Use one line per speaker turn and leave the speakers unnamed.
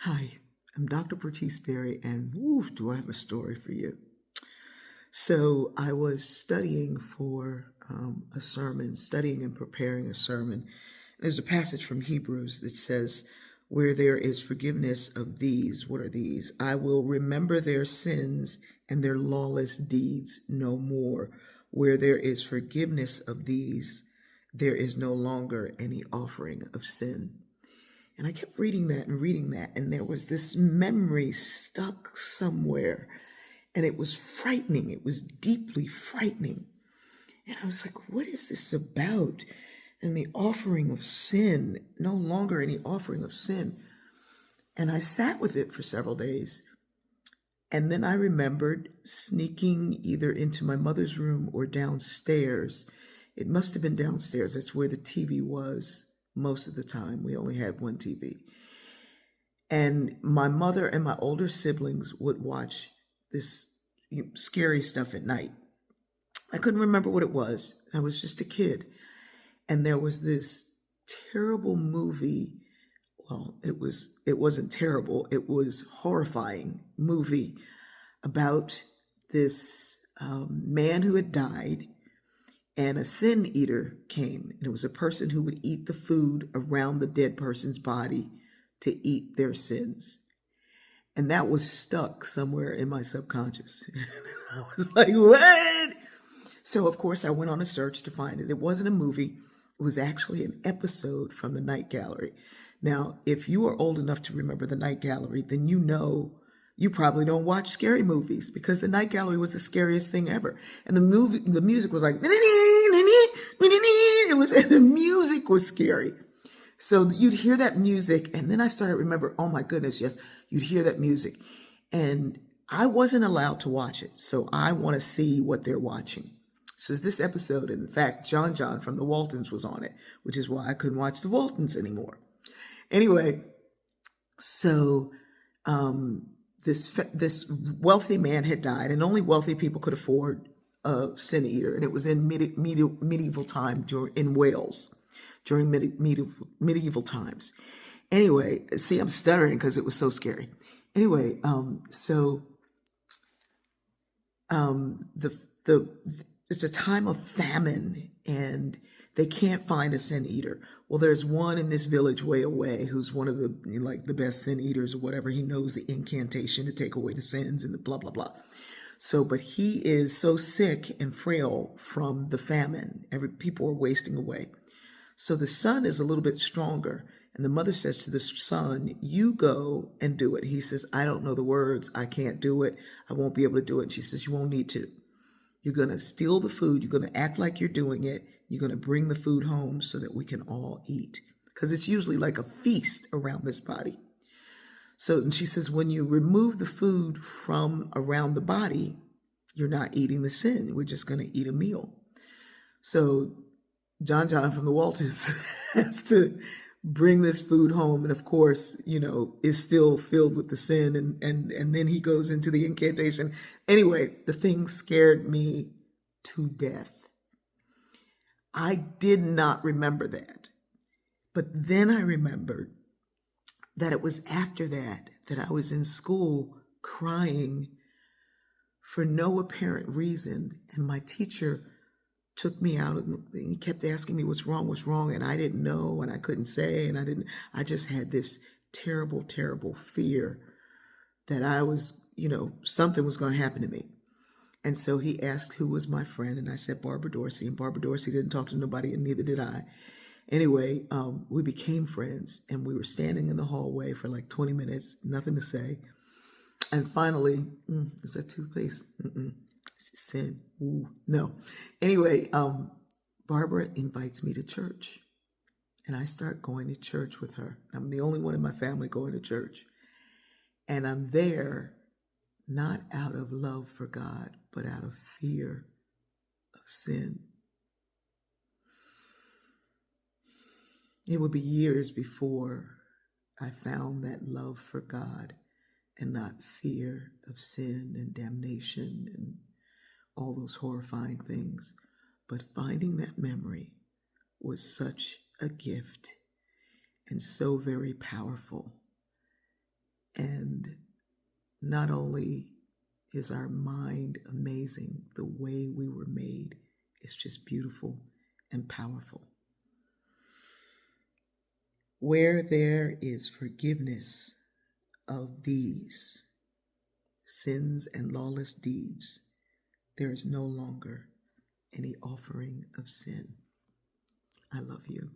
Hi, I'm Dr. Bertice Berry, and do I have a story for you? So, I was studying for a sermon, studying and preparing a sermon. There's a passage from Hebrews that says, where there is forgiveness of these, what are these? I will remember their sins and their lawless deeds no more. Where there is forgiveness of these, there is no longer any offering of sin. And I kept reading that, and there was this memory stuck somewhere, and it was frightening. It was deeply frightening. And I was like, what is this about? And the offering of sin, no longer any offering of sin. And I sat with it for several days. And then I remembered sneaking either into my mother's room or downstairs. It must have been downstairs. That's where the TV was most of the time. We only had one TV. And my mother and my older siblings would watch this scary stuff at night. I couldn't remember what it was. I was just a kid. And there was this terrible movie. Well, it wasn't terrible. It was horrifying movie about this man who had died, and a sin eater came. And it was a person who would eat the food around the dead person's body to eat their sins. And that was stuck somewhere in my subconscious. I was like, what? So, of course, I went on a search to find it. It wasn't a movie. It was actually an episode from the Night Gallery. Now, if you are old enough to remember the Night Gallery, then you know you probably don't watch scary movies, because the Night Gallery was the scariest thing ever. And the music was like, the music was scary. So you'd hear that music, and then I started to remember, oh my goodness, yes, you'd hear that music. And I wasn't allowed to watch it, so I want to see what they're watching. So this episode, and in fact, John from the Waltons was on it, which is why I couldn't watch the Waltons anymore. Anyway, so this wealthy man had died, and only wealthy people could afford a sin eater, and it was in medieval time in Wales during medieval times. Anyway, see, I'm stuttering because it was so scary. Anyway, the it's a time of famine, and they can't find a sin eater. Well, there's one in this village way away who's one of the best sin eaters or whatever. He knows the incantation to take away the sins and the blah blah blah. So, but he is so sick and frail from the famine. People are wasting away. So the son is a little bit stronger, and the mother says to the son, you go and do it. He says, I don't know the words. I can't do it. I won't be able to do it. And she says, you won't need to. You're going to steal the food. You're going to act like you're doing it. You're going to bring the food home so that we can all eat, because it's usually like a feast around this body. So, and she says, when you remove the food from around the body, you're not eating the sin. We're just going to eat a meal. So John from the Waltons has to bring this food home, and of course, is still filled with the sin, and then he goes into the incantation. Anyway, the thing scared me to death. I did not remember that. But then I remembered that it was after that I was in school crying for no apparent reason, and my teacher took me out, and he kept asking me what's wrong, and I didn't know, and I couldn't say, and I just had this terrible, terrible fear that I was, something was going to happen to me. And so he asked who was my friend, and I said Barbara Dorsey, and Barbara Dorsey didn't talk to nobody, and neither did I. Anyway, we became friends, and we were standing in the hallway for like 20 minutes, nothing to say. And finally, is that toothpaste? Sin. Ooh, no. Anyway, Barbara invites me to church, and I start going to church with her. I'm the only one in my family going to church, and I'm there not out of love for God, but out of fear of sin. It would be years before I found that love for God and not fear of sin and damnation and all those horrifying things. But finding that memory was such a gift and so very powerful. not only is our mind amazing, the way we were made is just beautiful and powerful. Where there is forgiveness of these sins and lawless deeds, there is no longer any offering of sin. I love you.